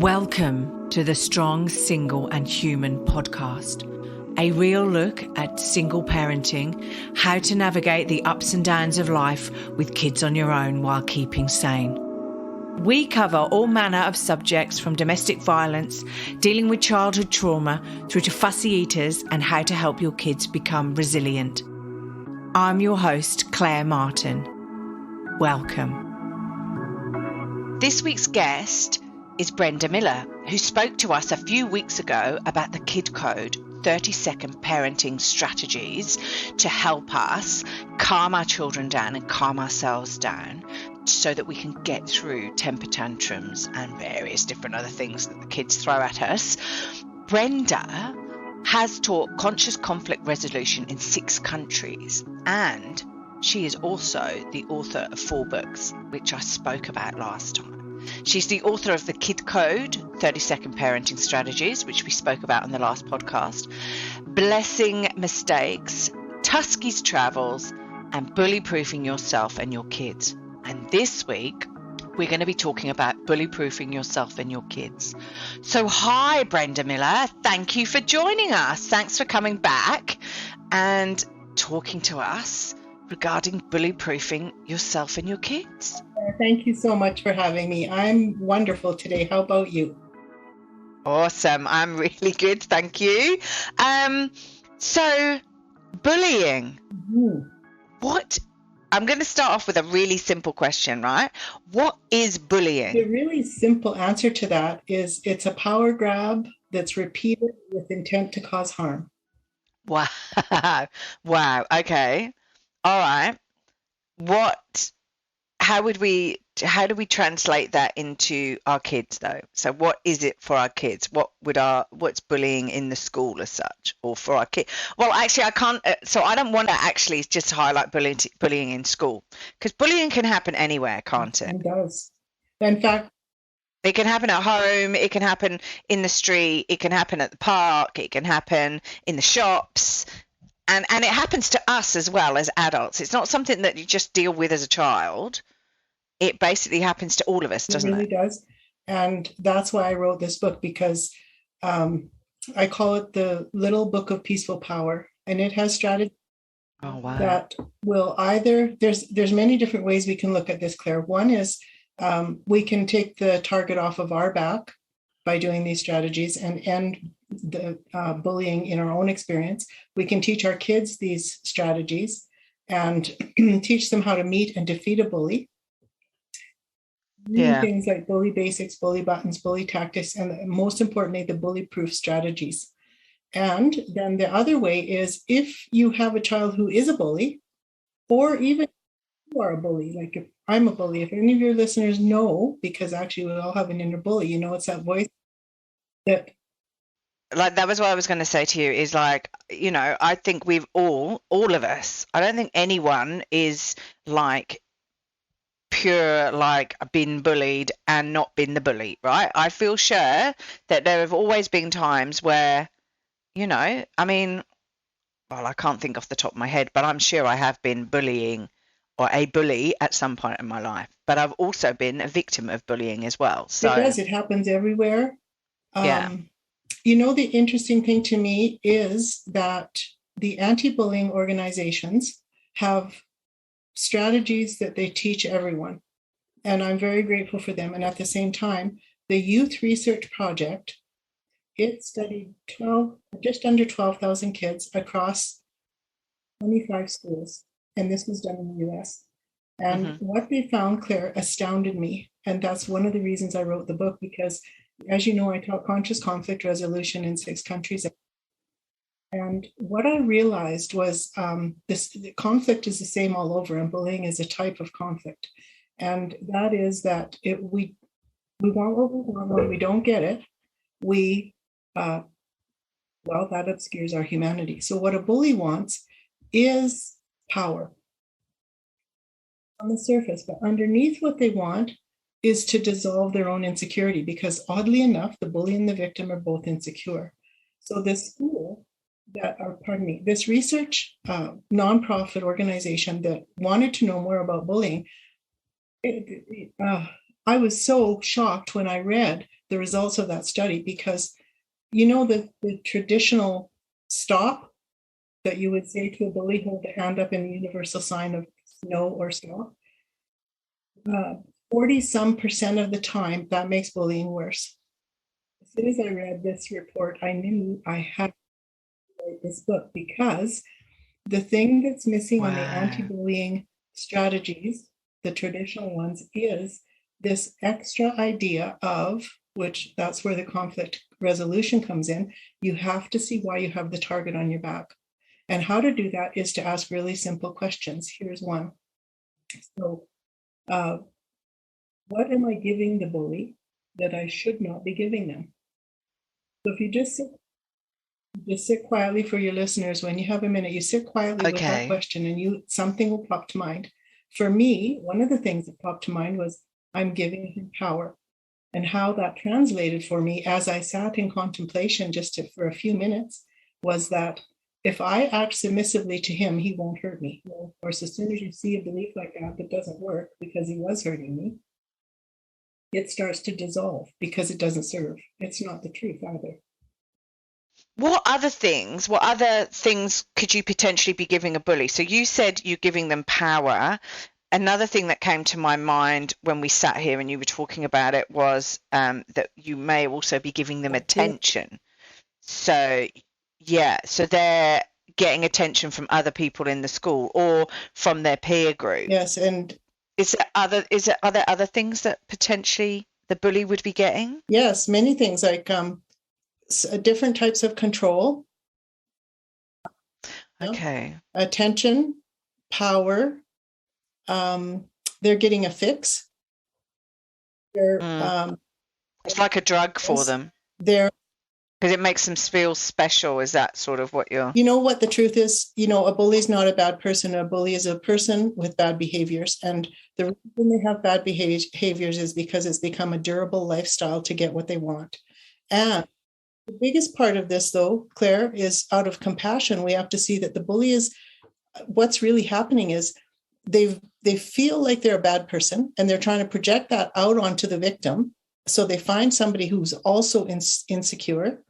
Welcome to the Strong, Single and Human podcast, a real look at single parenting, how to navigate the ups and downs of life with kids on your own while keeping sane. We cover all manner of subjects from domestic violence, dealing with childhood trauma, through to fussy eaters and how to help your kids become resilient. I'm your host, Claire Martin. Welcome. This week's guest is Brenda Millar, who spoke to us a few weeks ago about the Kid Code 30-second parenting strategies to help us calm our children down and calm ourselves down so that we can get through temper tantrums and various different other things that the kids throw at us. Brenda has taught conscious conflict resolution in 6 countries, and she is also the author of 4 books, which I spoke about last time. She's the author of The Kid Code, 30-second parenting strategies, which we spoke about on the last podcast, Blessing Mistakes, Tuskie's Travels, and Bully-proofing Yourself and Your Kids. And this week, we're going to be talking about bully-proofing yourself and your kids. So hi, Brenda Millar. Thank you for joining us. Thanks for coming back and talking to us regarding bully-proofing yourself and your kids. Thank you so much for having me. I'm wonderful today. How about you? Awesome. I'm really good. Thank you. So bullying. What? I'm going to start off with a really simple question, right? What is bullying? The really simple answer to that is it's a power grab that's repeated with intent to cause harm. Wow. Wow. Okay. All right. How do we translate that into our kids though? So what is it for our kids? What's bullying in the school as such, or for our kids? Well, actually I can't, so I don't want to actually just highlight bullying in school, because bullying can happen anywhere, can't it? It does. In fact, it can happen at home, it can happen in the street, it can happen at the park, it can happen in the shops. And it happens to us as well as adults. It's not something that you just deal with as a child. It basically happens to all of us, doesn't it? It really does. And that's why I wrote this book, because I call it the Little Book of Peaceful Power. And it has strategies that will either, there's many different ways we can look at this, Claire. One is we can take the target off of our back by doing these strategies and end the bullying in our own experience. We can teach our kids these strategies and teach them how to meet and defeat a bully. Things like bully basics, bully buttons, bully tactics, and most importantly, the bully proof strategies. And then the other way is, if you have a child who is a bully, or even you are a bully, like if I'm a bully, if any of your listeners know, because actually we all have an inner bully, it's that voice that, like, that was what I was going to say to you, is like, I think we've all of us, I don't think anyone is like pure, like, been bullied and not been the bully, right? I feel sure that there have always been times where, I can't think off the top of my head, but I'm sure I have been bullying or a bully at some point in my life. But I've also been a victim of bullying as well. So it does. It happens everywhere. Yeah. The interesting thing to me is that the anti-bullying organizations have strategies that they teach everyone. And I'm very grateful for them. And at the same time, the Youth Research Project, it studied just under 12,000 kids across 25 schools. And this was done in the US. And what they found, Claire, astounded me. And that's one of the reasons I wrote the book, because as you know, I taught conscious conflict resolution in 6 countries. And what I realized was the conflict is the same all over, and bullying is a type of conflict. And that is that we want what we want. When we don't get it, that obscures our humanity. So what a bully wants is power on the surface, but underneath what they want is to dissolve their own insecurity, because oddly enough, the bully and the victim are both insecure. So this research nonprofit organization that wanted to know more about bullying I was so shocked when I read the results of that study because you know the traditional stop that you would say to a bully, hold the hand up in the universal sign of no or stop. 40 some percent of the time, that makes bullying worse. As soon as I read this report, I knew I had to write this book because the thing that's missing on the Wow. anti-bullying strategies, the traditional ones, is this extra idea of, which that's where the conflict resolution comes in. You have to see why you have the target on your back. And how to do that is to ask really simple questions. Here's one. So, what am I giving the bully that I should not be giving them? So if you just sit quietly for your listeners, when you have a minute, you sit quietly with that Okay. question and something will pop to mind. For me, one of the things that popped to mind was I'm giving him power. And how that translated for me as I sat in contemplation for a few minutes was that if I act submissively to him, he won't hurt me. Well, of course, as soon as you see a belief like that doesn't work because he was hurting me, it starts to dissolve because it doesn't serve. It's not the truth either. What other things could you potentially be giving a bully? So you said you're giving them power. Another thing that came to my mind when we sat here and you were talking about it was that you may also be giving them attention. So, yeah, so they're getting attention from other people in the school or from their peer group. Yes, and are there other things that potentially the bully would be getting? yes, many things like different types of control. Okay. Attention, power. They're getting a fix. It's like a drug for them. They're because it makes them feel special. Is that sort of what you're... You know what the truth is? A bully is not a bad person. A bully is a person with bad behaviors. And the reason they have bad behaviors is because it's become a durable lifestyle to get what they want. And the biggest part of this, though, Claire, is out of compassion. We have to see that the bully is, what's really happening is they feel like they're a bad person and they're trying to project that out onto the victim. So they find somebody who's also insecure.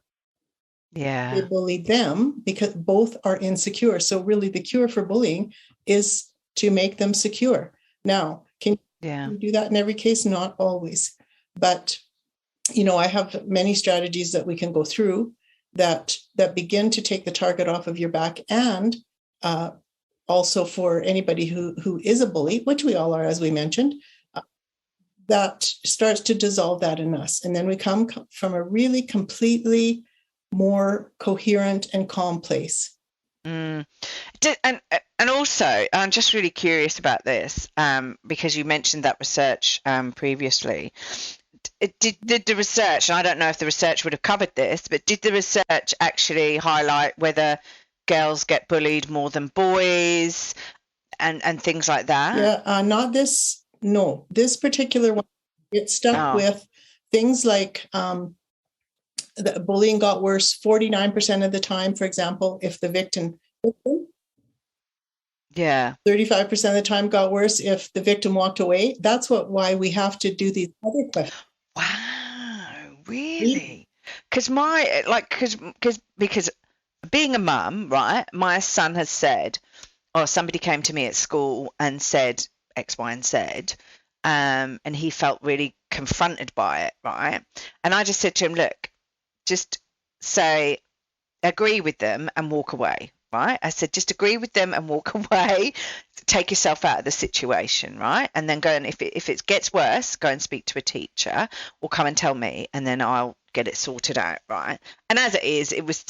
Yeah. They bully them because both are insecure. So really the cure for bullying is to make them secure. Now, can you do that in every case? Not always. But, I have many strategies that we can go through that begin to take the target off of your back, and also for anybody who is a bully, which we all are, as we mentioned, that starts to dissolve that in us. And then we come from a really completely more coherent and calm place. And also, I'm just really curious about this because you mentioned that research previously. Did the research, and I don't know if the research would have covered this, but did the research actually highlight whether girls get bullied more than boys and things like that? Yeah, not this. No, this particular one, it stuck with things like the bullying got worse 49% of the time, for example, if the victim. 35% of the time got worse if the victim walked away. That's why we have to do these other questions. Wow, really? Because because being a mum, right? My son has said, or somebody came to me at school and said X, Y, and Z, and he felt really confronted by it, right? And I just said to him, look, just say, agree with them and walk away, right? I said, just agree with them and walk away, take yourself out of the situation, right? And then go, and if it gets worse, go and speak to a teacher or come and tell me, and then I'll get it sorted out, right? And as it is, it was,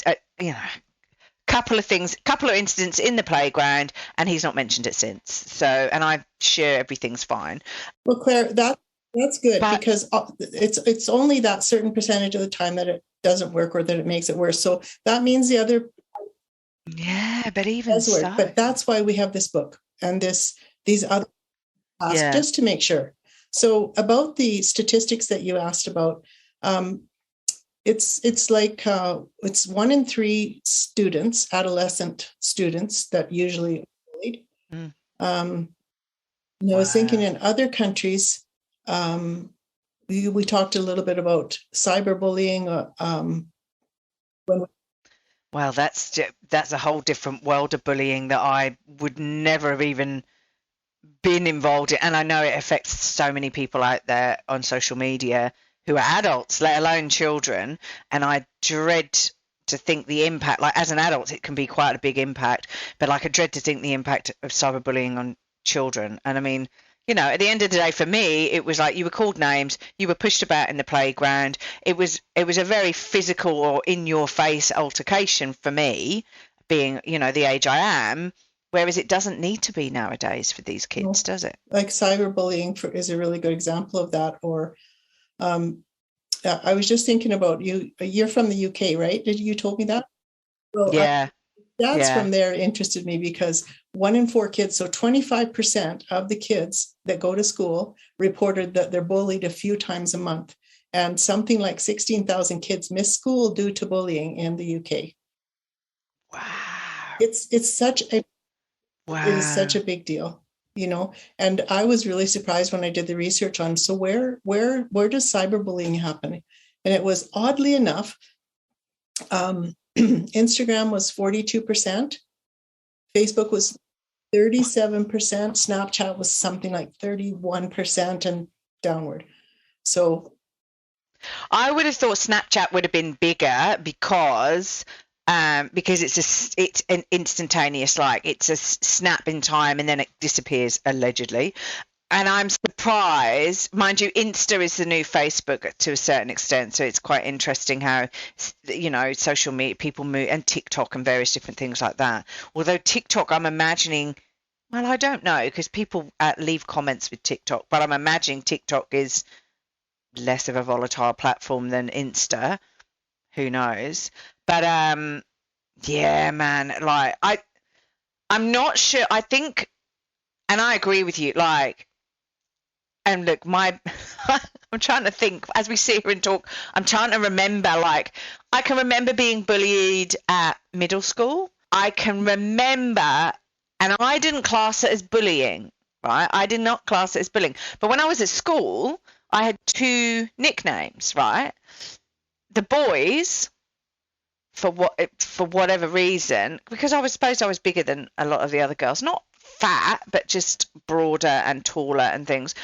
couple of incidents in the playground, and he's not mentioned it since. So, and I'm sure everything's fine. Well, Claire, that's good, because it's only that certain percentage of the time that it doesn't work or that it makes it worse. So that means the other. Yeah, but even so. Work. But that's why we have this book and these other just to make sure. So about the statistics that you asked about, it's like it's 1 in 3 students, adolescent students, that usually are bullied. And I was thinking Wow. in other countries, we talked a little bit about cyberbullying. When Well, that's a whole different world of bullying that I would never have even been involved in. And I know it affects so many people out there on social media who are adults, let alone children. And I dread to think the impact, like as an adult, it can be quite a big impact, but like I dread to think the impact of cyberbullying on children. And I mean, at the end of the day, for me, it was like you were called names, you were pushed about in the playground. It was a very physical or in your face altercation for me, being, the age I am. Whereas it doesn't need to be nowadays for these kids, does it? like cyberbullying is a really good example of that. Or I was just thinking about you. You're from the UK, right? Did you told me that? Well, Yeah, that's yeah. from there interested me because 1 in 4 kids, so 25% of the kids that go to school reported that they're bullied a few times a month. And something like 16,000 kids miss school due to bullying in the UK. Wow. It's such a it is such Wow. a big deal, And I was really surprised when I did the research on so where does cyberbullying happen? And it was oddly enough, Instagram was 42%, Facebook was 37%, Snapchat was something like 31% and downward. So I would have thought Snapchat would have been bigger because it's an instantaneous, like it's a snap in time and then it disappears allegedly. And I'm surprised, mind you, Insta is the new Facebook to a certain extent, so it's quite interesting how social media people move, and TikTok and various different things like that. Although TikTok, I'm imagining, well, I don't know because people leave comments with TikTok, but I'm imagining TikTok is less of a volatile platform than Insta. Who knows? But yeah, man, like I'm not sure. I think, and I agree with you. Like, and look, I'm trying to think as we sit here and talk. I'm trying to remember. Like, I can remember being bullied at middle school. I can remember, and I didn't class it as bullying, right? I did not class it as bullying. But when I was at school, I had two nicknames, right? The boys, for whatever reason, because I was supposed I was bigger than a lot of the other girls, not fat, but just broader and taller and things.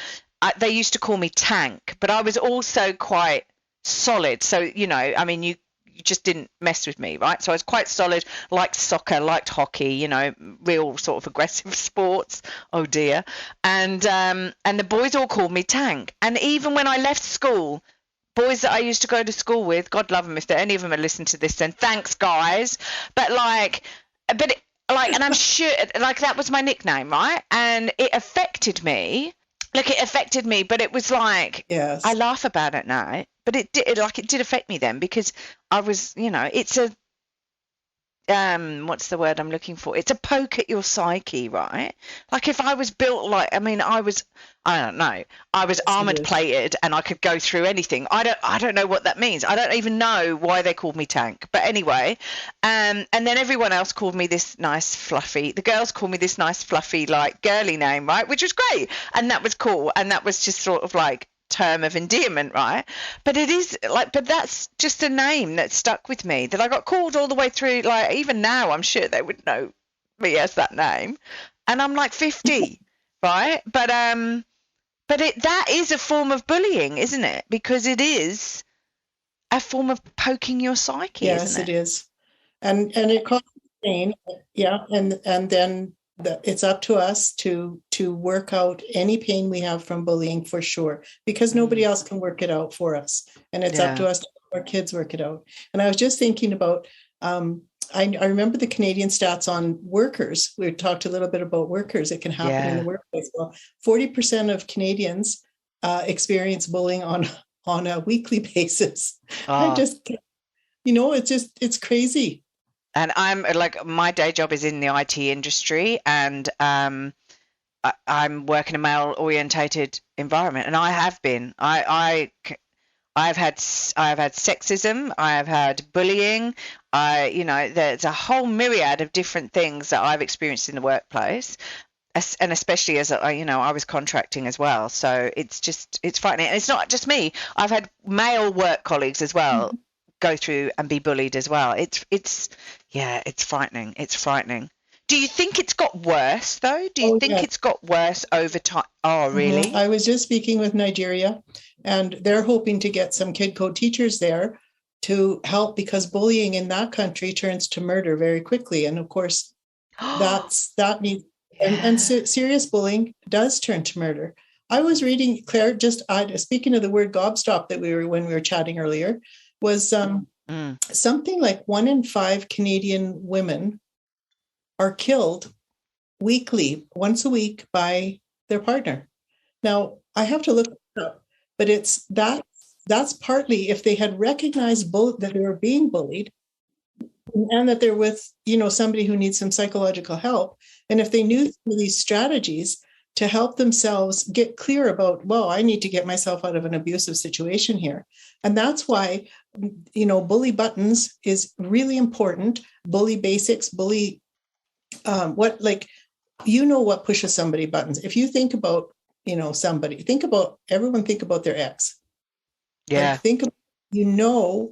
They used to call me Tank, but I was also quite solid. So, I mean, you just didn't mess with me, right? So I was quite solid, liked soccer, liked hockey, real sort of aggressive sports. Oh dear. And the boys all called me Tank. And even when I left school, boys that I used to go to school with, God love them, if any of them are listening to this, then thanks, guys. But and I'm sure, like, that was my nickname, right? And it affected me. Like, it affected me, but it was like, yes, I laugh about it now, but it did affect me then because I was, it's a, what's the word I'm looking for? It's a poke at your psyche, right? Like if I was built like, I mean, I don't know, I was armored plated and I could go through anything. I don't know what that means. I don't even know why they called me Tank. But anyway, and then everyone else called me this nice fluffy, the girls called me this nice fluffy, like girly name, right? Which was great. And that was cool. And that was just sort of like term of endearment, right? But it is like, but that's just a name that stuck with me that I got called all the way through. Like even now, I'm sure they would know me as that name, and I'm like 50, right? But that is a form of bullying, isn't it? Because it is a form of poking your psyche, yes, isn't it? it is, and it causes pain, yeah, and then it's up to us to work out any pain we have from bullying for sure, because nobody else can work it out for us, and it's up to us to help our kids work it out. And I was just thinking about, I remember the Canadian stats on workers. We talked a little bit about workers. It can happen in the workplace. Well, 40% of Canadians experience bullying on a weekly basis. I just, it's crazy. And I'm like, my day job is in the IT industry, and I'm working in a male orientated environment, and I have been. I've had sexism, I've had bullying, there's a whole myriad of different things that I've experienced in the workplace. and especially as I was contracting as well, so it's frightening. And it's not just me. I've had male work colleagues as well go through and be bullied as well. It's frightening. It's frightening. Do you think it's got worse though? Do you Oh, think yes. it's got worse over time? Oh, really? I was just speaking with Nigeria, and they're hoping to get some kid code teachers there to help, because bullying in that country turns to murder very quickly. And of course, that needs, and serious bullying does turn to murder. I was reading, Claire, speaking of the word gobstop that when we were chatting earlier, was something like 1 in 5 Canadian women are killed weekly, once a week, by their partner. Now, I have to look it up, but that's partly if they had recognized both that they were being bullied and that they're with, somebody who needs some psychological help. And if they knew some of these strategies to help themselves get clear about, well, I need to get myself out of an abusive situation here. And that's why, bully buttons is really important. Bully basics, bully, what pushes somebody buttons. If you think about, somebody, think about their ex. Yeah. Think about,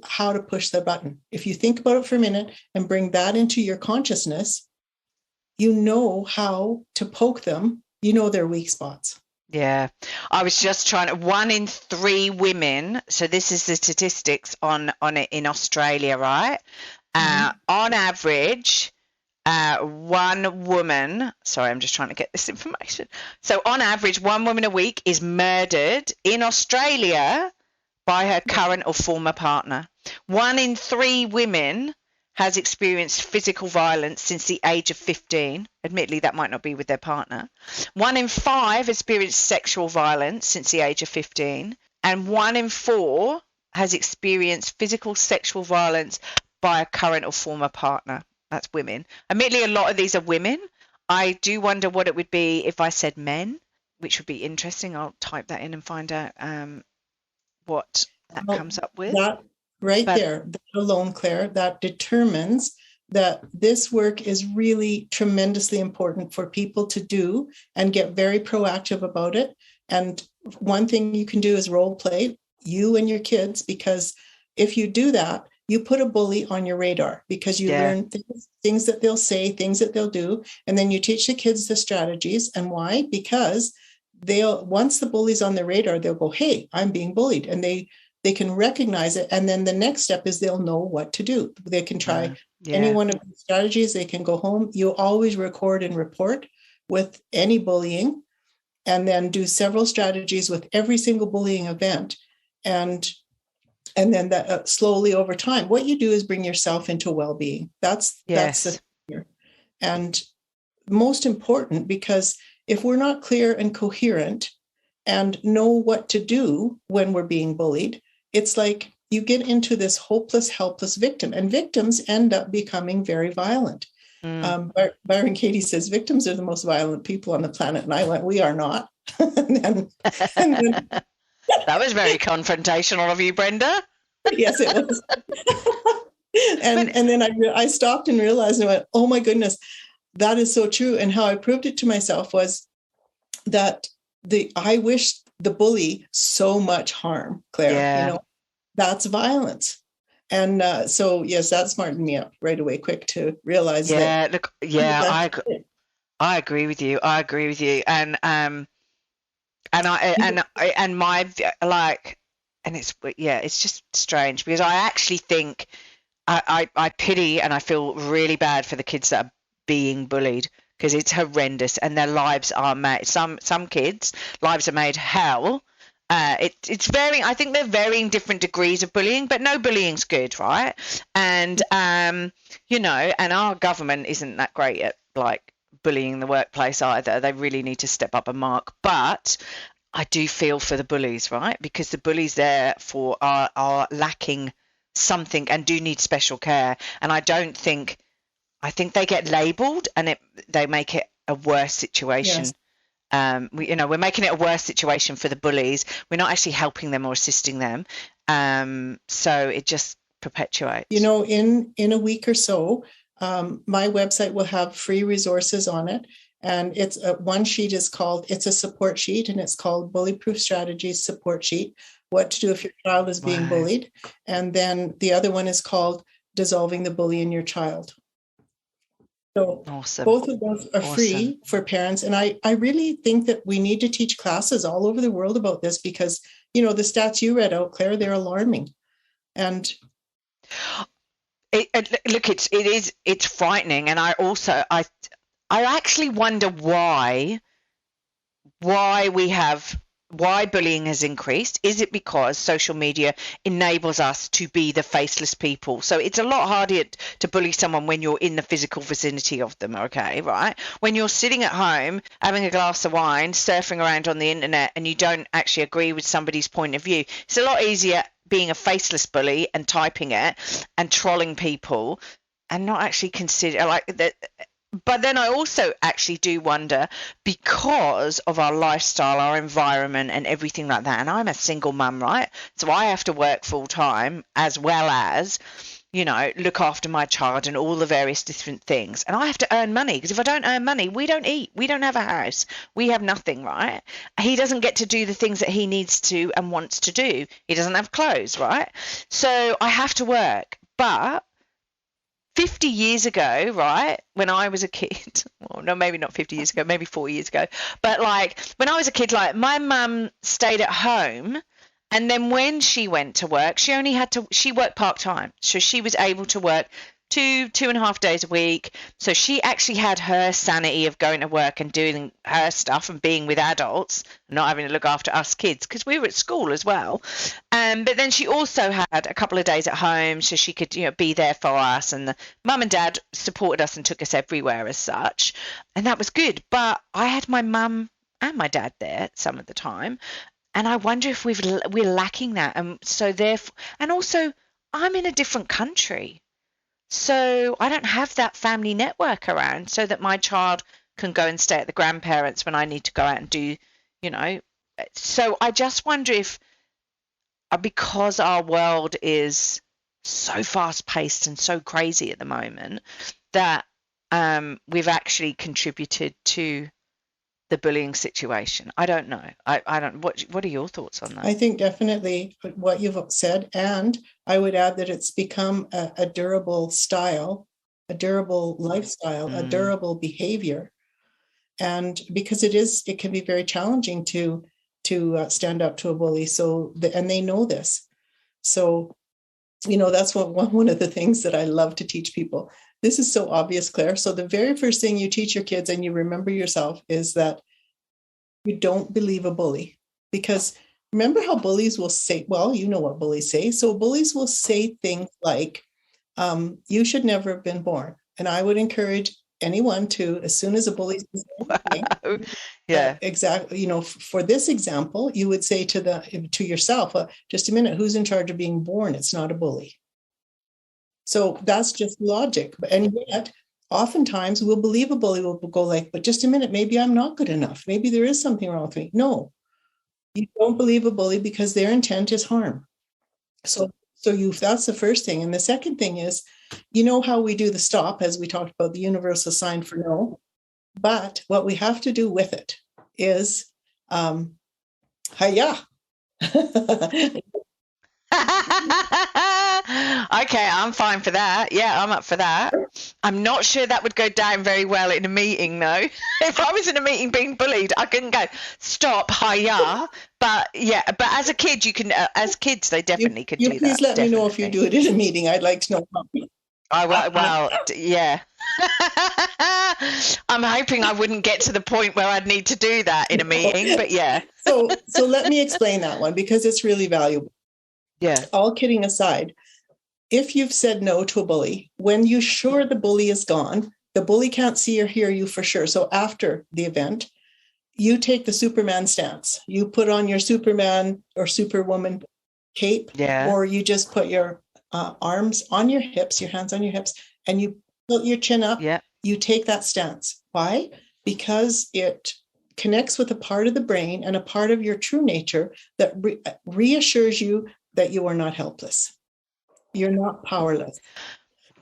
how to push the button. If you think about it for a minute and bring that into your consciousness, you know how to poke them, their weak spots. Yeah. I was just trying to, 1 in 3 women, so this is the statistics on it in Australia, right? On average, one woman, sorry, I'm just trying to get this information. So on average, 1 woman a week is murdered in Australia by her current or former partner. 1 in 3 women has experienced physical violence since the age of 15. Admittedly, that might not be with their partner. 1 in 5 experienced sexual violence since the age of 15. And 1 in 4 has experienced physical sexual violence by a current or former partner. That's women. Admittedly, a lot of these are women. I do wonder what it would be if I said men, which would be interesting. I'll type that in and find out what that comes up with. That there, that alone, Claire, that determines that this work is really tremendously important for people to do and get very proactive about it. And one thing you can do is role play, you and your kids, because if you do that, you put a bully on your radar, because you learn things that they'll say, things that they'll do. And then you teach the kids the strategies. And why? Because once the bully's on their radar, they'll go, hey, I'm being bullied. And they can recognize it. And then the next step is they'll know what to do. They can try any one of the strategies. They can go home. You always record and report with any bullying, and then do several strategies with every single bullying event. And then that slowly over time, what you do is bring yourself into well-being. That's the fear. And most important, because if we're not clear and coherent and know what to do when we're being bullied, it's like you get into this hopeless, helpless victim, and victims end up becoming very violent. Byron Katie says victims are the most violent people on the planet. And I went, we are not. and then that was very confrontational of you, Brenda. Yes, it was. and then I stopped and realized, and I went, oh my goodness, that is so true. And how I proved it to myself was that I wish the bully so much harm, Claire. That's violence. And so, yes, that smartened me up right away, quick to realize that. I agree with you. And it's just strange, because I actually think I pity and I feel really bad for the kids that are being bullied, because it's horrendous and their lives are made. Some kids' lives are made hell. It's varying. I think they're varying different degrees of bullying, but no bullying's good, right? And and our government isn't that great at bullying in the workplace either. They really need to step up a mark. But I do feel for the bullies, right? Because the bullies therefore are lacking something and do need special care. And I think they get labelled and they make it a worse situation. Yes. We're making it a worse situation for the bullies. We're not actually helping them or assisting them. So it just perpetuates. In a week or so, my website will have free resources on it. And it's one sheet is called, it's a support sheet, and it's called Bully Proof Strategies Support Sheet, what to do if your child is being bullied. And then the other one is called Dissolving the Bully in Your Child. So both of those are free for parents. And I really think that we need to teach classes all over the world about this, because, the stats you read out, Claire, they're alarming. And it's frightening. And I actually wonder why bullying has increased. Is it because social media enables us to be the faceless people? So it's a lot harder to bully someone when you're in the physical vicinity of them, okay, right? When you're sitting at home, having a glass of wine, surfing around on the internet, and you don't actually agree with somebody's point of view, it's a lot easier being a faceless bully and typing it and trolling people and not actually consider like that. But then I also actually do wonder, because of our lifestyle, our environment and everything like that, and I'm a single mum, right? So I have to work full time as well as, look after my child and all the various different things. And I have to earn money, because if I don't earn money, we don't eat. We don't have a house. We have nothing, right? He doesn't get to do the things that he needs to and wants to do. He doesn't have clothes, right? So I have to work. But 50 years ago, right, when I was a kid, well, no, maybe not 50 years ago, maybe 4 years ago, but like when I was a kid, like my mum stayed at home, and then when she went to work, she worked part-time. So she was able to work 2.5 days a week. So she actually had her sanity of going to work and doing her stuff and being with adults, not having to look after us kids, because we were at school as well. But then she also had a couple of days at home, so she could, be there for us. And the mum and dad supported us and took us everywhere as such, and that was good. But I had my mum and my dad there some of the time, and I wonder if we're lacking that. And so therefore, and also I'm in a different country. So I don't have that family network around so that my child can go and stay at the grandparents when I need to go out and do, So I just wonder if, because our world is so fast paced and so crazy at the moment, that we've actually contributed to the bullying situation. I don't know. I don't. What are your thoughts on that? I think definitely what you've said, and I would add that it's become a durable style, a durable lifestyle, a durable behavior, and because it can be very challenging to stand up to a bully. So and they know this. So that's one of the things that I love to teach people. This is so obvious, Claire. So the very first thing you teach your kids, and you remember yourself, is that you don't believe a bully. Because remember how bullies will say, well, you know what bullies say. So bullies will say things like, you should never have been born. And I would encourage anyone to, as soon as a bully says anything, yeah, exactly. For this example, you would say to yourself, just a minute, who's in charge of being born? It's not a bully. So that's just logic. And yet, oftentimes we'll believe a bully, will go like, but just a minute, maybe I'm not good enough. Maybe there is something wrong with me. No, you don't believe a bully because their intent is harm. So that's the first thing. And the second thing is, how we do the stop, as we talked about, the universal sign for no. But what we have to do with it is, hiya. Okay, I'm fine for that. Yeah, I'm up for that. I'm not sure that would go down very well in a meeting, though. If I was in a meeting being bullied, I couldn't go, stop, hiya. But yeah, but as a kid, you can, as kids, they definitely could do that. Please let me know if you do it in a meeting. I'd like to know. Yeah. I'm hoping I wouldn't get to the point where I'd need to do that in a meeting, but yeah. So let me explain that one, because it's really valuable. Yeah. All kidding aside, if you've said no to a bully, when you're sure the bully is gone, the bully can't see or hear you for sure. So after the event, you take the Superman stance. You put on your Superman or Superwoman cape, or you just put your arms on your hips, your hands on your hips, and you put your chin up. Yeah. You take that stance. Why? Because it connects with a part of the brain and a part of your true nature that reassures you that you are not helpless. You're not powerless.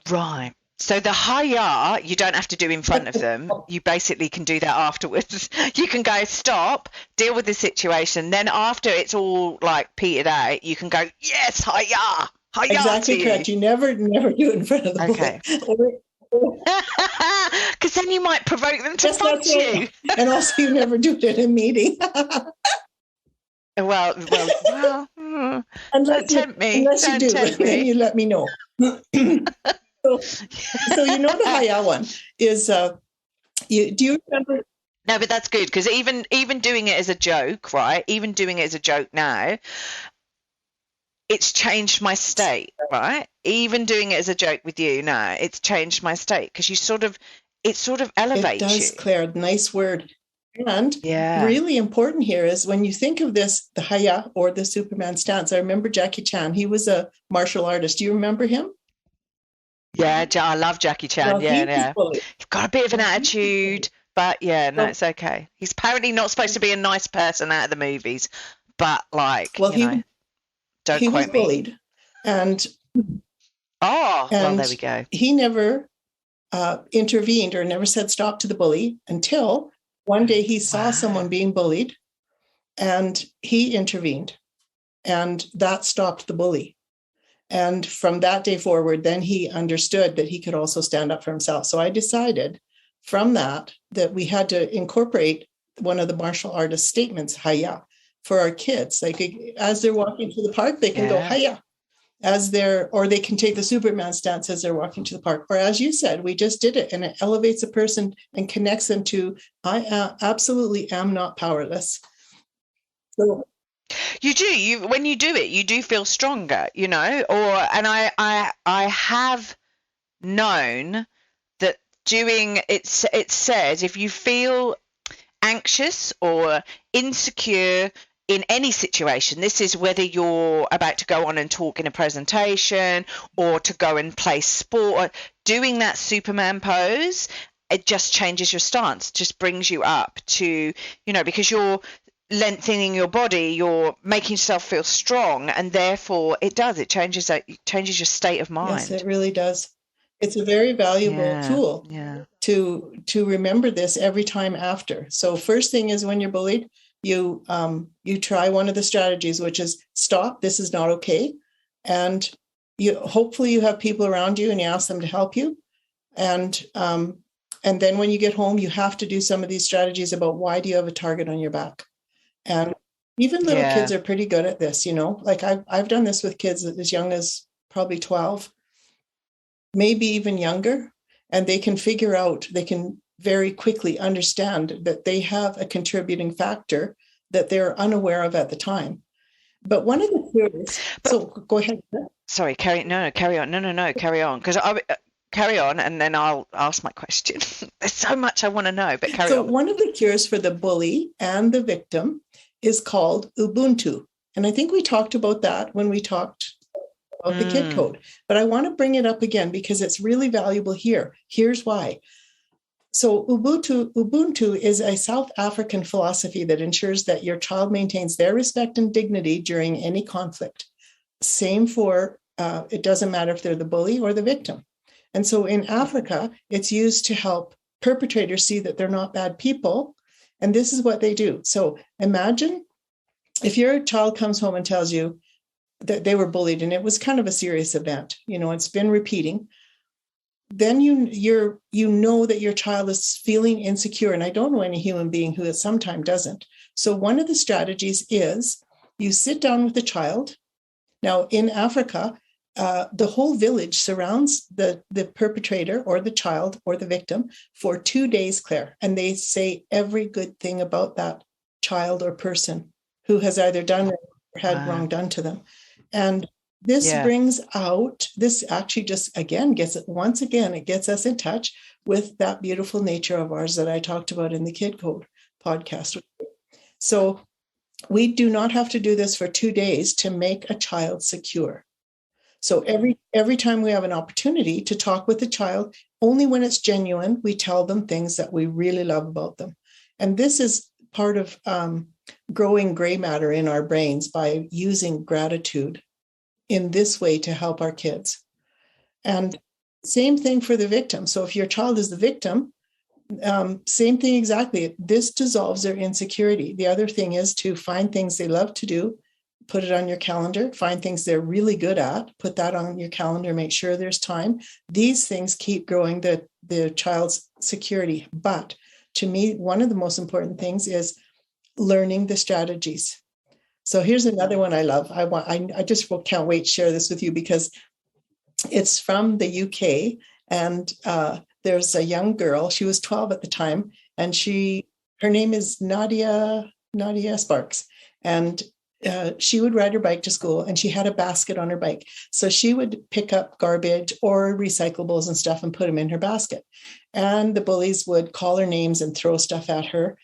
Right. So the hiya, you don't have to do in front of them. You basically can do that afterwards. You can go, stop, deal with the situation. Then after it's all like petered out, you can go, yes, hiya, hiya Exactly to correct. you. You never do it in front of the Okay. bully. Because then you might provoke them to Yes, punch that's right. you. And also, you never do it in a meeting. Well, Unless don't tempt me. unless you Don't do, tempt then me. you let me know. So you know the hiya one is do you remember? No, but that's good because even doing it as a joke, right? Even doing it as a joke now, it's changed my state, right? Even doing it as a joke with you now, it's changed my state because it sort of elevates It does, you. Claire. Nice word. And Yeah. really important here is when you think of this, the hiya or the Superman stance. I remember Jackie Chan. He was a martial artist. Do you remember him? Yeah, I love Jackie Chan. Well, he was Yeah. bullied. He's got a bit of an attitude, but yeah, no, it's okay. He's apparently not supposed to be a nice person out of the movies, but like, Well, don't he was quote me. bullied, and well, there we go. He never intervened or never said stop to the bully until one day he saw someone being bullied, and he intervened, and that stopped the bully. And from that day forward, then he understood that he could also stand up for himself. So I decided from that we had to incorporate one of the martial artist statements, hiya, for our kids. Like as they're walking to the park, they can go hiya. Or they can take the Superman stance as they're walking to the park. Or as you said, we just did it, and it elevates a person and connects them to, I absolutely am not powerless. So you do. When you do it, you do feel stronger, and I have known that doing it says if you feel anxious or insecure in any situation, this is whether you're about to go on and talk in a presentation or to go and play sport, doing that Superman pose, it just changes your stance, just brings you up to, because you're lengthening your body, you're making yourself feel strong, and therefore it changes your state of mind. Yes, it really does. It's a very valuable tool to remember this every time after. So first thing is when you're bullied, you try one of the strategies, which is stop, this is not okay. And hopefully you have people around you and you ask them to help you. And then when you get home, you have to do some of these strategies about why do you have a target on your back. And even little kids are pretty good at this, like I've done this with kids as young as probably 12, maybe even younger, and they can very quickly understand that they have a contributing factor that they're unaware of at the time. But one of the theories, so go ahead. Sorry, carry on. No, carry on. Because carry on, and then I'll ask my question. There's so much I want to know, but carry on. So one of the cures for the bully and the victim is called Ubuntu. And I think we talked about that when we talked about the kid code. But I want to bring it up again because it's really valuable here. Here's why. So Ubuntu is a South African philosophy that ensures that your child maintains their respect and dignity during any conflict. Same for, it doesn't matter if they're the bully or the victim. And so in Africa, it's used to help perpetrators see that they're not bad people. And this is what they do. So imagine if your child comes home and tells you that they were bullied and it was kind of a serious event, it's been repeating. Then you know that your child is feeling insecure. And I don't know any human being who sometimes doesn't. So one of the strategies is you sit down with the child. Now in Africa, the whole village surrounds the perpetrator or the child or the victim for 2 days, Claire. And they say every good thing about that child or person who has either done or had wrong done to them. And this brings out, this actually just, again, it gets us in touch with that beautiful nature of ours that I talked about in the Kid Code podcast. So we do not have to do this for 2 days to make a child secure. So every time we have an opportunity to talk with the child, only when it's genuine, we tell them things that we really love about them. And this is part of growing gray matter in our brains by using gratitude in this way to help our kids. And Same thing for the victim. So if your child is the victim, same thing exactly. This dissolves their insecurity. The other thing is to find things they love to do, put it on your calendar, find things they're really good at, put that on your calendar, make sure there's time. These things keep growing the child's security. But to me, one of the most important things is learning the strategies. So here's another one I love. I just can't wait to share this with you because it's from the UK, and there's a young girl. She was 12 at the time, and her name is Nadia Sparks, and she would ride her bike to school, and she had a basket on her bike. So she would pick up garbage or recyclables and stuff and put them in her basket. And the bullies would call her names and throw stuff at her.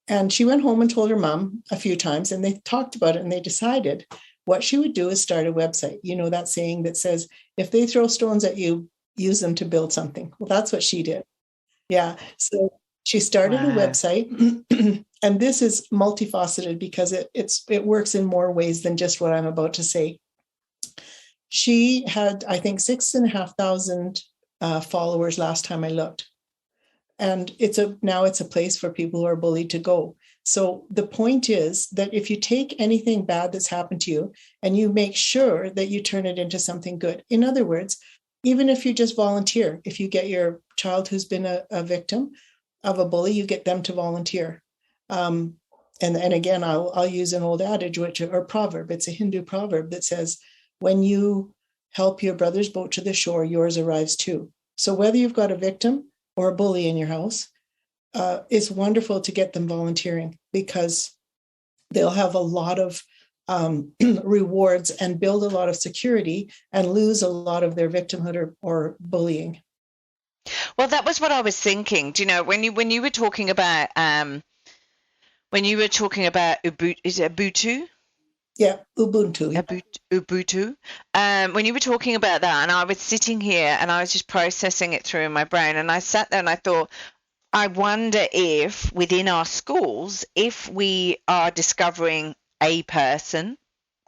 And she went home and told her mom a few times, and they talked about it, and they decided what she would do is start a website. You know, that saying that says, if they throw stones at you, use them to build something. Well, that's what she did. Yeah. So she started a website, and this is multifaceted because it works in more ways than just what I'm about to say. She had, I think, 6,500 followers last time I looked. And now it's a place for people who are bullied to go. So the point is that if you take anything bad that's happened to you and you make sure that you turn it into something good. In other words, even if you just volunteer, if you get your child who's been a victim of a bully, you get them to volunteer. And again, I'll use an old adage, or proverb. It's a Hindu proverb that says, when you help your brother's boat to the shore, yours arrives too. So whether you've got a victim or a bully in your house, it's wonderful to get them volunteering because they'll have a lot of rewards and build a lot of security and lose a lot of their victimhood or bullying. Well, that was what I was thinking. Do you know, when you were talking about Ubuntu, is it Ubuntu? Yeah, Ubuntu. Ubuntu. When you were talking about that, and I was sitting here and I was just processing it through in my brain, and I sat there and I thought, I wonder if within our schools, if we are discovering a person,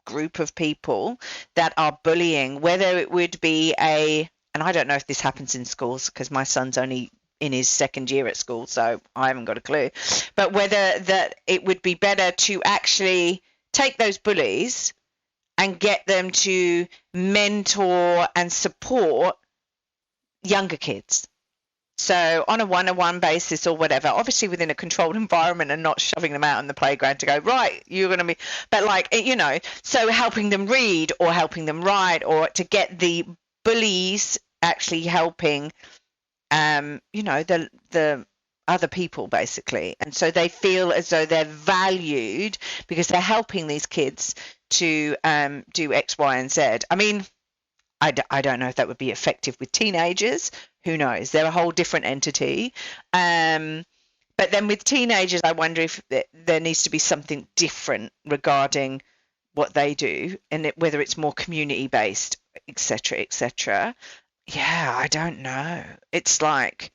group of people that are bullying, whether it would be and I don't know if this happens in schools because my son's only in his second year at school, so I haven't got a clue, but whether that it would be better to actually take those bullies and get them to mentor and support younger kids. So on a one-on-one basis or whatever, obviously within a controlled environment and not shoving them out on the playground to go, right, you're going to be, but like, you know, so helping them read or helping them write, or to get the bullies actually helping, you know, the other people basically. And so they feel as though they're valued because they're helping these kids to do X, Y, and Z. I mean, I don't know if that would be effective with teenagers. Who knows? They're a whole different entity. But then with teenagers, I wonder if there needs to be something different regarding what they do, and whether it's more community-based, etc., etc. Yeah, I don't know. It's like,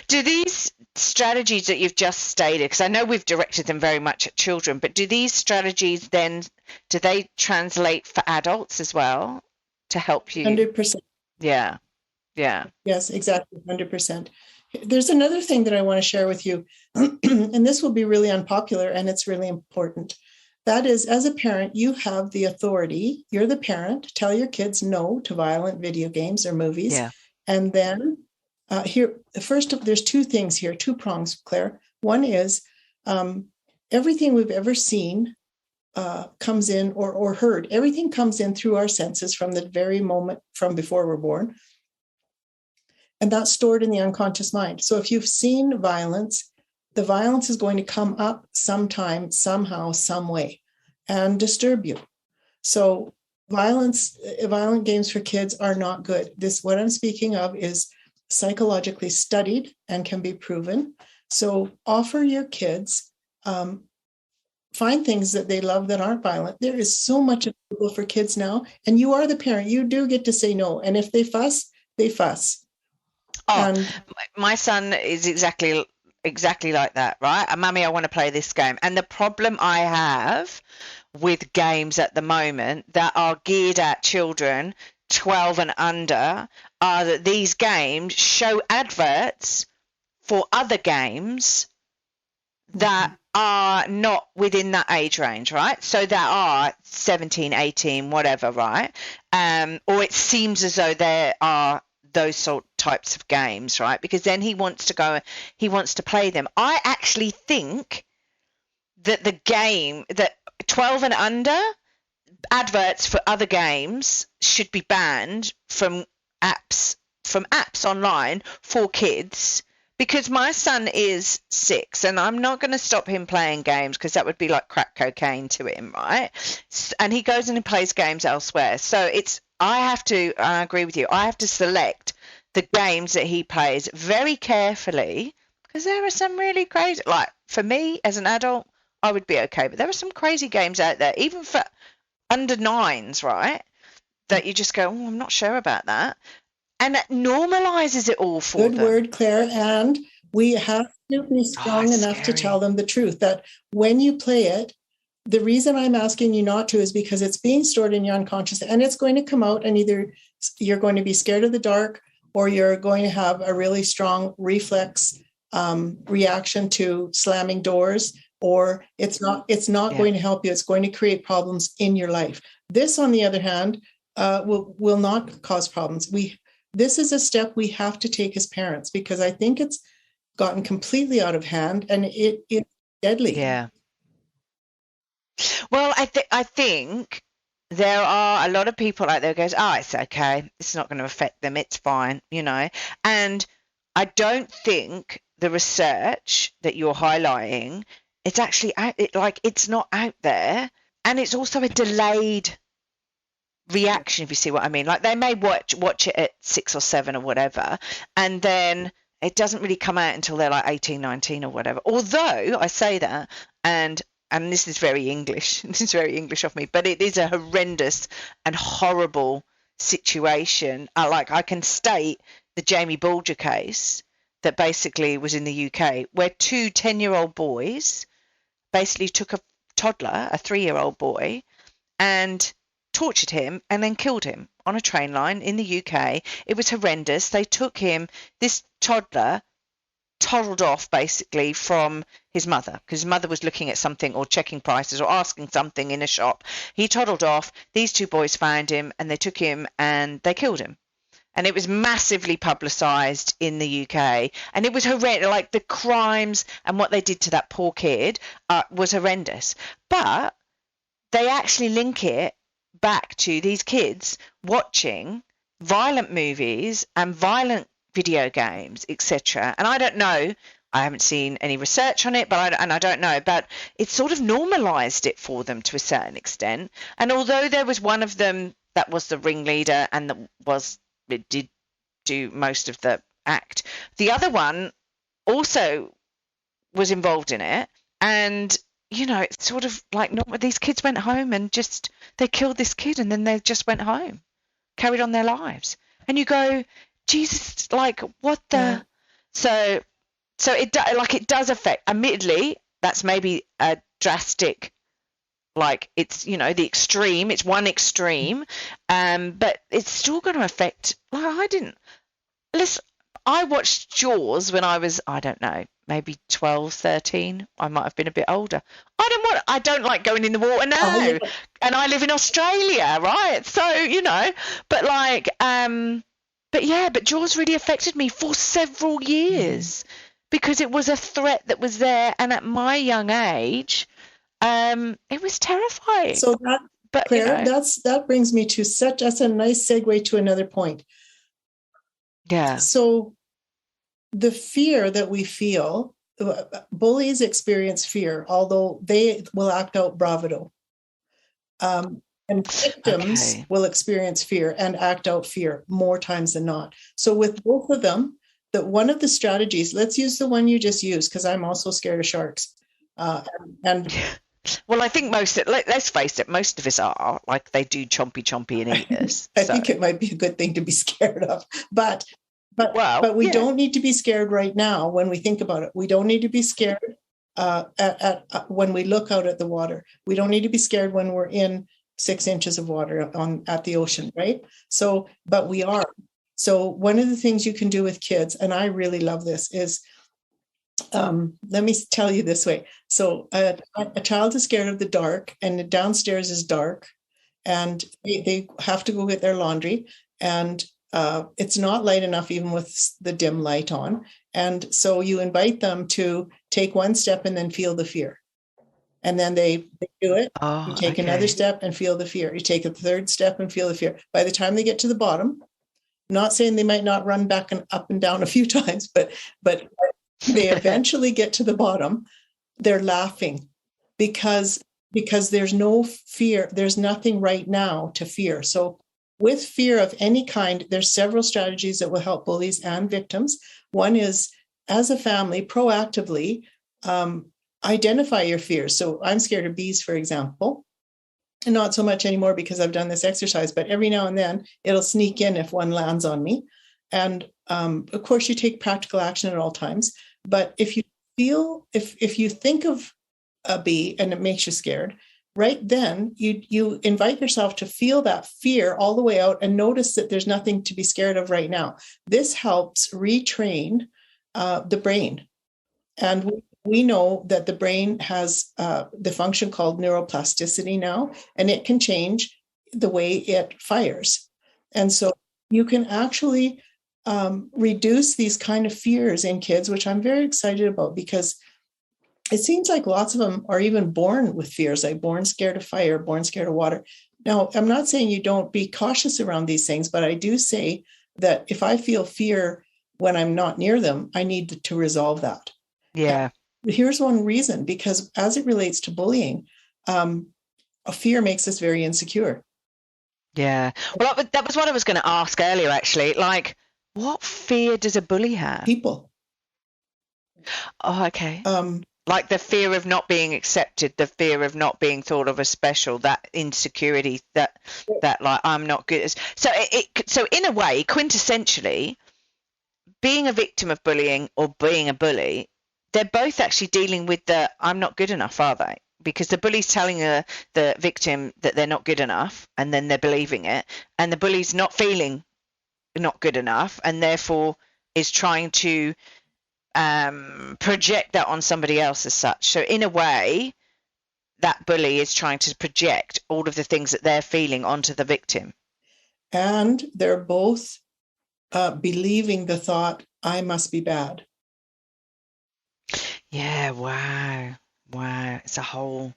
do these strategies that you've just stated, because I know we've directed them very much at children, but do these strategies then, do they translate for adults as well to help you? 100%. Yeah. Yeah. Yes, exactly. 100%. There's another thing that I want to share with you, and this will be really unpopular and it's really important. That is, as a parent, you have the authority. You're the parent. Tell your kids no to violent video games or movies. Yeah. And then there's two things here, two prongs, Claire. One is everything we've ever seen comes in or heard. Everything comes in through our senses from the very moment from before we're born. And that's stored in the unconscious mind. So if you've seen violence, the violence is going to come up sometime, somehow, some way, and disturb you. So violent games for kids are not good. What I'm speaking of is psychologically studied and can be proven. So offer your kids, find things that they love that aren't violent. There is so much available for kids now, and you are the parent. You do get to say no. And if they fuss, they fuss. Oh, my son is exactly like that, right? Mummy, I want to play this game. And the problem I have with games at the moment that are geared at children 12 and under are that these games show adverts for other games that are not within that age range, right? So that are 17, 18, whatever, right? Or it seems as though there are those types of games, right? Because then he wants to play them. I actually think that the game that 12 and under adverts for other games should be banned from apps online for kids, because my son is 6 and I'm not going to stop him playing games because that would be like crack cocaine to him, right? And he goes and plays games elsewhere. So I agree with you, I have to select the games that he plays very carefully, because there are some really crazy, like for me as an adult, I would be okay, but there are some crazy games out there, even for under 9s, right? That you just go, oh, I'm not sure about that. And that normalizes it all for them. Good word, Claire. And we have to be strong enough to tell them the truth, that when you play it, the reason I'm asking you not to is because it's being stored in your unconscious, and it's going to come out, and either you're going to be scared of the dark, or you're going to have a really strong reflex reaction to slamming doors, or it's not going to help you. It's going to create problems in your life. This, on the other hand, will not cause problems. This is a step we have to take as parents, because I think it's gotten completely out of hand, and it's deadly. Yeah. Well, I think there are a lot of people out there who goes, oh, it's okay, it's not going to affect them, it's fine, And I don't think the research that you're highlighting, it's actually it's not out there, and it's also a delayed reaction, if you see what I mean. Like, they may watch it at 6 or 7 or whatever, and then it doesn't really come out until they're like 18, 19 or whatever. Although I say that, and this is very English, this is very English of me, but it is a horrendous and horrible situation. I can state the Jamie Bulger case that basically was in the UK, where 2 10-year-old boys basically took a toddler, a 3-year-old boy, and tortured him and then killed him on a train line in the UK. It was horrendous. They took him, this toddler toddled off basically from his mother, because his mother was looking at something or checking prices or asking something in a shop. He toddled off. These 2 boys found him and they took him and they killed him. And it was massively publicised in the UK. And it was horrendous. Like, the crimes and what they did to that poor kid was horrendous. But they actually link it back to these kids watching violent movies and violent video games, etc. And I don't know, I haven't seen any research on it, but I don't know, but it sort of normalized it for them to a certain extent. And although there was one of them that was the ringleader and it did do most of the act, the other one also was involved in it. And it's sort of like, these kids went home and just, they killed this kid and then they just went home, carried on their lives. And you go, Jesus, like, what the? Yeah. So it does affect, admittedly, that's maybe a drastic, like, it's, the extreme, it's one extreme, but it's still going to affect, I watched Jaws when I was, I don't know, maybe 12, 13. I might have been a bit older. I don't like going in the water now. And I live in Australia, right? So, but Jaws really affected me for several years because it was a threat that was there. And at my young age, it was terrifying. So Claire, that brings me to that's a nice segue to another point. Yeah. So the fear that we feel, bullies experience fear, although they will act out bravado. And victims will experience fear and act out fear more times than not. So with both of them, that one of the strategies, let's use the one you just used, because I'm also scared of sharks. Well, I think let's face it, most of us are, like, they do chompy and eat us. I think it might be a good thing to be scared of, but we don't need to be scared right now when we think about it. We don't need to be scared when we look out at the water. We don't need to be scared when we're in 6 inches of water at the ocean, right? So, but we are. So one of the things you can do with kids, and I really love this, is let me tell you this way. So a child is scared of the dark, and downstairs is dark, and they have to go get their laundry, and it's not light enough even with the dim light on. And so you invite them to take one step and then feel the fear. And then they do it. You take another step and feel the fear. You take a third step and feel the fear. By the time they get to the bottom, not saying they might not run back and up and down a few times, but they eventually get to the bottom, they're laughing because there's no fear. There's nothing right now to fear. So with fear of any kind, there's several strategies that will help bullies and victims. One is, as a family, proactively identify your fears. So I'm scared of bees, for example, and not so much anymore because I've done this exercise, but every now and then it'll sneak in if one lands on me. And of course, you take practical action at all times. But if you think of a bee and it makes you scared, right then you invite yourself to feel that fear all the way out and notice that there's nothing to be scared of right now. This helps retrain the brain. And we know that the brain has the function called neuroplasticity now, and it can change the way it fires. And so you can actually reduce these kind of fears in kids, which I'm very excited about, because it seems like lots of them are even born with fears, like born scared of fire, born scared of water. Now, I'm not saying you don't be cautious around these things, but I do say that if I feel fear when I'm not near them, I need to resolve that. Yeah. And here's one reason, because as it relates to bullying, a fear makes us very insecure. Yeah. Well, that was what I was going to ask earlier, actually. Like, what fear does a bully have? People. Oh, okay. Like the fear of not being accepted, the fear of not being thought of as special, that insecurity, that like I'm not good. So in a way, quintessentially, being a victim of bullying or being a bully, they're both actually dealing with the I'm not good enough, are they? Because the bully's telling the victim that they're not good enough, and then they're believing it, and the bully's not feeling not good enough, and therefore is trying to project that on somebody else as such. So in a way, that bully is trying to project all of the things that they're feeling onto the victim. And they're both believing the thought, I must be bad. Yeah, wow. It's a whole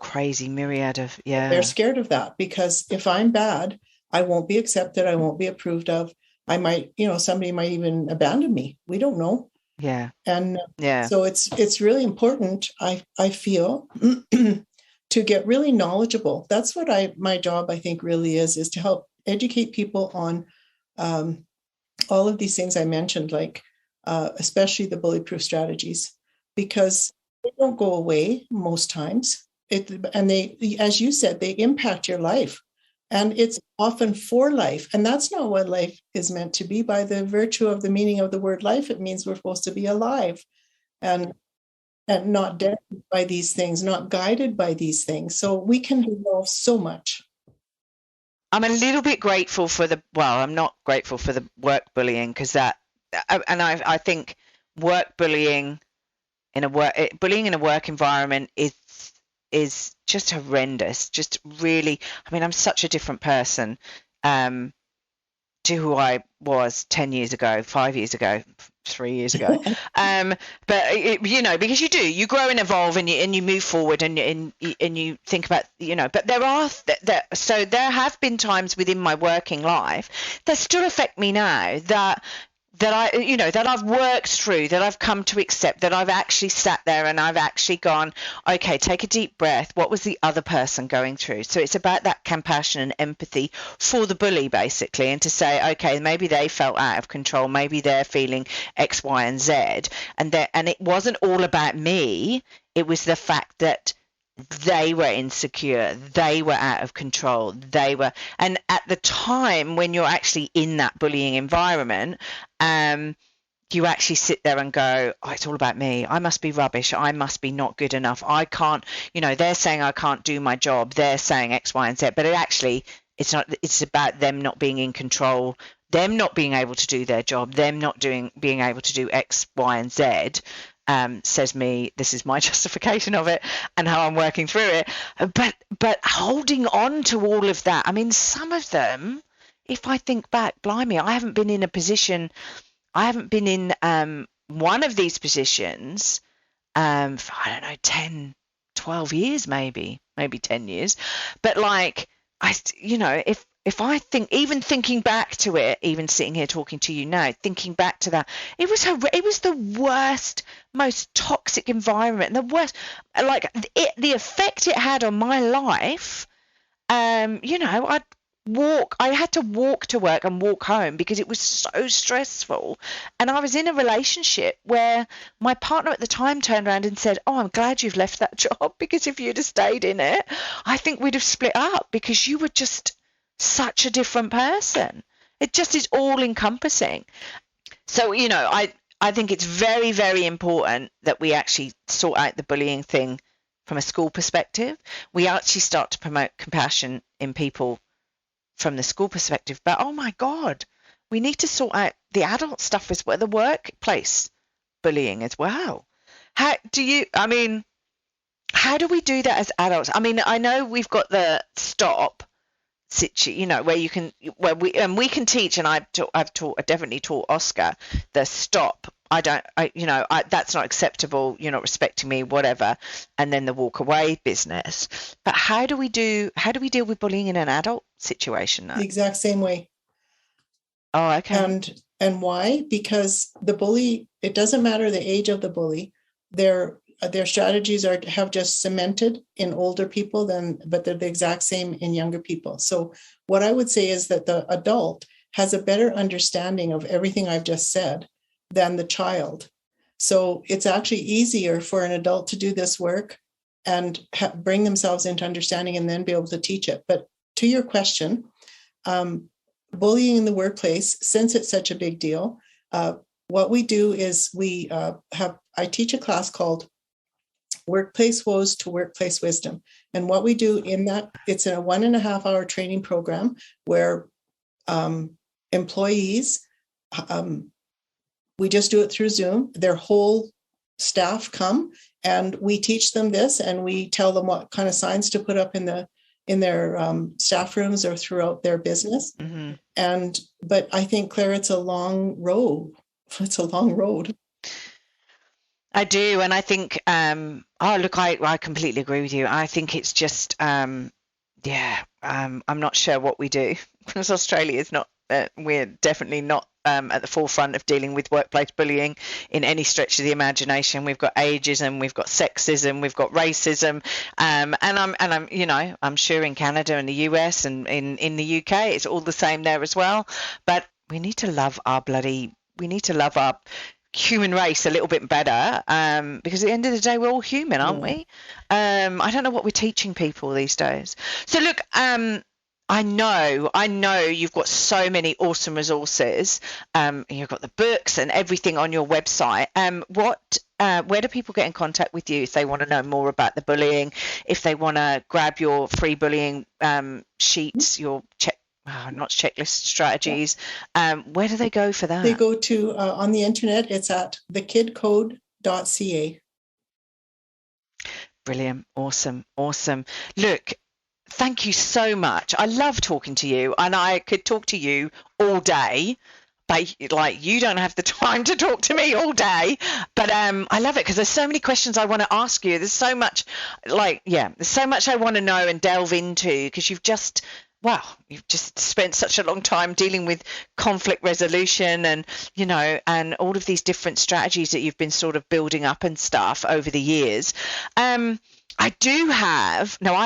crazy myriad of, yeah. They're scared of that, because if I'm bad, I won't be accepted, I won't be approved of. I might, somebody might even abandon me. We don't know. Yeah. And so it's really important, I feel, to get really knowledgeable. That's what my job, I think, really is to help educate people on all of these things I mentioned, like especially the bully-proof strategies, because they don't go away most times. And they, as you said, they impact your life. And it's often for life. And that's not what life is meant to be. By the virtue of the meaning of the word life, it means we're supposed to be alive and not dead by these things, not guided by these things. So we can develop so much. I'm a little bit grateful I'm not grateful for the work bullying, because I think work bullying in a work environment is just horrendous. Just really, I'm such a different person to who I was 10 years ago, 5 years ago, 3 years ago. But because you grow and evolve, and you move forward, and you think about, but there have been times within my working life that still affect me now, that I've worked through, that I've come to accept, that I've actually sat there and I've actually gone, okay, take a deep breath. What was the other person going through? So it's about that compassion and empathy for the bully, basically, and to say, okay, maybe they felt out of control. Maybe they're feeling X, Y, and Z. And it wasn't all about me. It was the fact that they were insecure, they were out of control, and at the time when you're actually in that bullying environment, you actually sit there and go, oh, it's all about me. I must be rubbish. I must be not good enough. I can't, they're saying I can't do my job. They're saying X, Y, and Z. But it's not, it's about them not being in control, them not being able to do their job, them not being able to do X, Y, and Z. Says me, this is my justification of it and how I'm working through it. But holding on to all of that, I mean, some of them, if I think back, blimey, I haven't been in one of these positions for, I don't know, 10, 12 years, maybe 10 years. But like, if I think, even thinking back to it, even sitting here talking to you now, thinking back to that, it was the worst, most toxic environment, the worst, like the effect it had on my life. I had to walk to work and walk home because it was so stressful. And I was in a relationship where my partner at the time turned around and said, oh, I'm glad you've left that job, because if you'd have stayed in it, I think we'd have split up, because you were just such a different person. It just is all encompassing. So, I think it's very, very important that we actually sort out the bullying thing from a school perspective. We actually start to promote compassion in people from the school perspective. But oh my God, we need to sort out the adult stuff as well, the workplace bullying as well. How do we do that as adults? I mean, I know we've got the stop where you can, we can teach, and I definitely taught Oscar the stop. That's not acceptable. You're not respecting me, whatever. And then the walk away business. But how do we deal with bullying in an adult situation now? The exact same way. Oh, okay. And why? Because the bully, it doesn't matter the age of the bully. Their strategies have just cemented in older people, but they're the exact same in younger people. So what I would say is that the adult has a better understanding of everything I've just said than the child. So it's actually easier for an adult to do this work and bring themselves into understanding and then be able to teach it. But to your question, bullying in the workplace, since it's such a big deal, what we do is I teach a class called Workplace Woes to Workplace Wisdom. And what we do in that, it's a 1.5 hour training program where employees, we just do it through Zoom. Their whole staff come and we teach them this, and we tell them what kind of signs to put up in their staff rooms or throughout their business. Mm-hmm. But I think, Claire, it's a long road. It's a long road. I do. And I think, I completely agree with you. I think it's just, I'm not sure what we do, because Australia is not, we're definitely not at the forefront of dealing with workplace bullying in any stretch of the imagination. We've got ageism, we've got sexism, we've got racism, and I'm sure in Canada and the US and in the UK it's all the same there as well. But we need to love our human race a little bit better, because at the end of the day we're all human, aren't we? I don't know what we're teaching people these days. So look, I know you've got so many awesome resources. You've got the books and everything on your website. Where do people get in contact with you if they want to know more about the bullying, if they want to grab your free bullying sheets, your not checklist strategies? Where do they go for that? They go to on the internet. It's at thekidcode.ca. Brilliant. Awesome. Look, thank you so much. I love talking to you, and I could talk to you all day, but like, you don't have the time to talk to me all day. But I love it because there's so many questions I want to ask you. There's so much there's so much I want to know and delve into, because you've just spent such a long time dealing with conflict resolution and all of these different strategies that you've been sort of building up and stuff over the years. I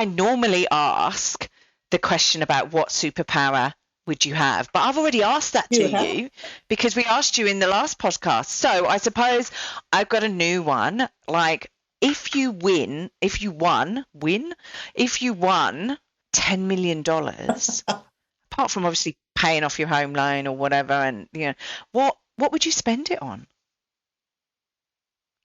normally ask the question about what superpower would you have, but I've already asked that to you because we asked you in the last podcast. So I suppose I've got a new one. Like, if you won $10 million, apart from obviously paying off your home loan or whatever, and what would you spend it on?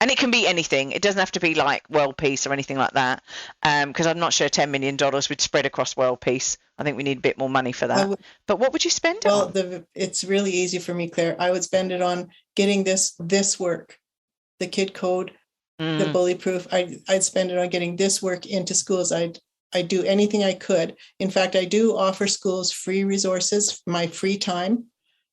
And it can be anything. It doesn't have to be like world peace or anything like that, because I'm not sure $10 million would spread across world peace. I think we need a bit more money for that. But what would you spend it on? It's really easy for me, Claire. I would spend it on getting this work, the kid code, the bully proof. I'd spend it on getting this work into schools. I'd do anything I could. In fact, I do offer schools free resources, my free time,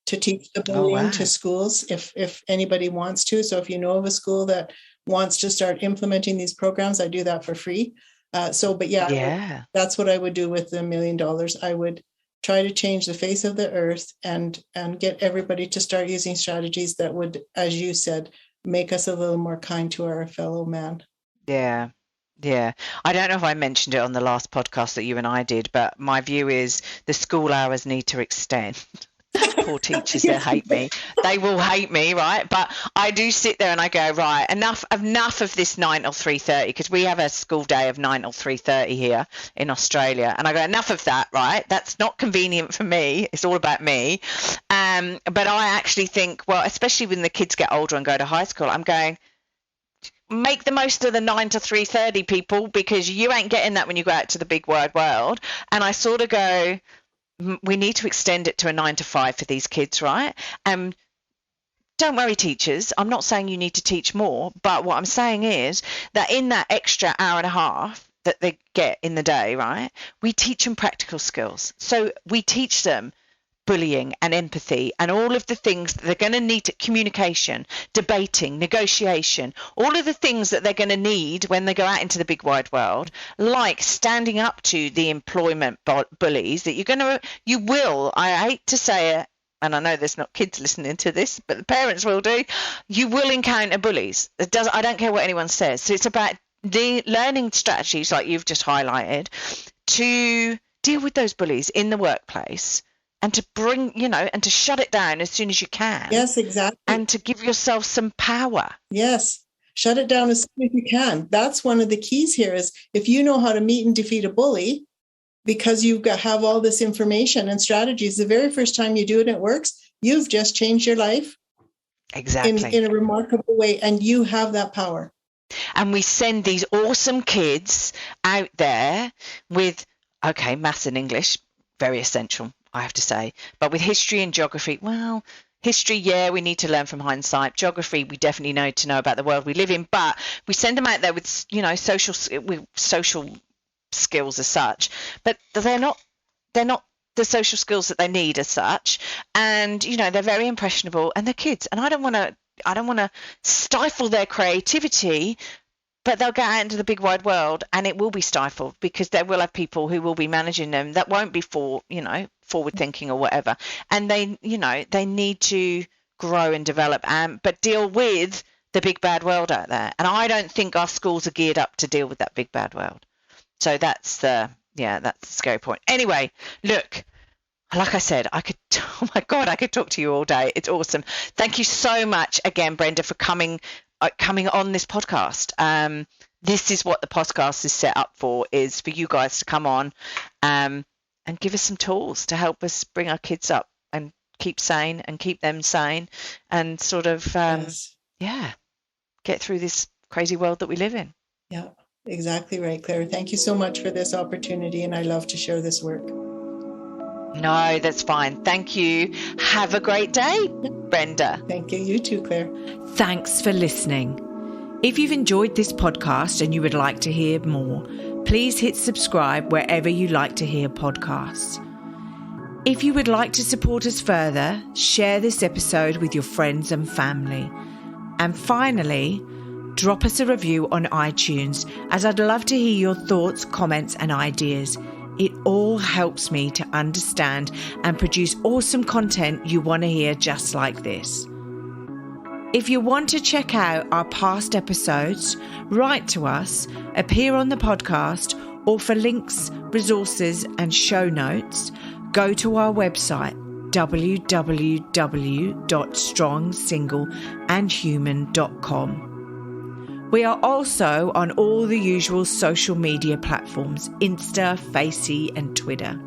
to teach the bullying to schools if anybody wants to. So if you know of a school that wants to start implementing these programs, I do that for free. That's what I would do with the $1 million. I would try to change the face of the earth and get everybody to start using strategies that would, as you said, make us a little more kind to our fellow man. Yeah. Yeah. I don't know if I mentioned it on the last podcast that you and I did, but my view is the school hours need to extend. Poor teachers, they hate me. They will hate me, right? But I do sit there and I go, right, enough of this 9 till 3:30, because we have a school day of 9 till 3:30 here in Australia. And I go, enough of that, right? That's not convenient for me. It's all about me. But I actually think, well, especially when the kids get older and go to high school, I'm going, make the most of the 9 to 3:30, people, because you ain't getting that when you go out to the big wide world. And I sort of go, we need to extend it to a 9 to 5 for these kids, right? Don't worry, teachers. I'm not saying you need to teach more, but what I'm saying is that in that extra hour and a half that they get in the day, right, we teach them practical skills. So we teach them bullying and empathy and all of the things that they're going to need, communication, debating, negotiation, all of the things that they're going to need when they go out into the big wide world, like standing up to the employment bullies that you will, I hate to say it, and I know there's not kids listening to this, but the parents will do, you will encounter bullies. I don't care what anyone says. So it's about the learning strategies like you've just highlighted to deal with those bullies in the workplace, and to bring, and to shut it down as soon as you can. Yes, exactly. And to give yourself some power. Yes. Shut it down as soon as you can. That's one of the keys here is if you know how to meet and defeat a bully, because you have all this information and strategies, the very first time you do it and it works, you've just changed your life. Exactly. In a remarkable way. And you have that power. And we send these awesome kids out there with, maths and English, very essential, I have to say. But with history and geography, well, history, we need to learn from hindsight. Geography, we definitely need to know about the world we live in. But we send them out there with, social skills as such. But they're not the social skills that they need as such. And, they're very impressionable and they're kids. And I don't want to stifle their creativity. But they'll get out into the big wide world and it will be stifled because they will have people who will be managing them that won't be forward thinking or whatever. And they need to grow and develop but deal with the big bad world out there. And I don't think our schools are geared up to deal with that big bad world. So that's the scary point. Anyway, look, like I said, I could talk to you all day. It's awesome. Thank you so much again, Brenda, for coming on this podcast. This is what the podcast is set up for, is for you guys to come on and give us some tools to help us bring our kids up and keep sane and keep them sane and sort of get through this crazy world that we live in. Yeah, exactly right, Claire. Thank you so much for this opportunity, and I love to share this work. No, that's fine. Thank you. Have a great day, Brenda. Thank you. You too, Claire. Thanks for listening. If you've enjoyed this podcast and you would like to hear more, please hit subscribe wherever you like to hear podcasts. If you would like to support us further, share this episode with your friends and family. And finally, drop us a review on iTunes, as I'd love to hear your thoughts, comments and ideas. It all helps me to understand and produce awesome content you want to hear just like this. If you want to check out our past episodes, write to us, appear on the podcast, or for links, resources and show notes, go to our website www.strongsingleandhuman.com. We are also on all the usual social media platforms, Insta, Facey and Twitter.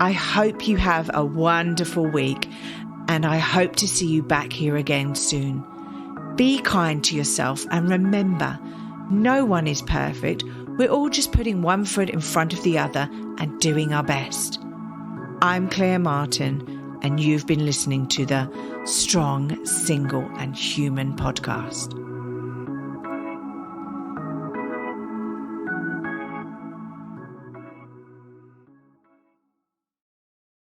I hope you have a wonderful week and I hope to see you back here again soon. Be kind to yourself and remember, no one is perfect. We're all just putting one foot in front of the other and doing our best. I'm Claire Martin, and you've been listening to the Strong, Single and Human podcast.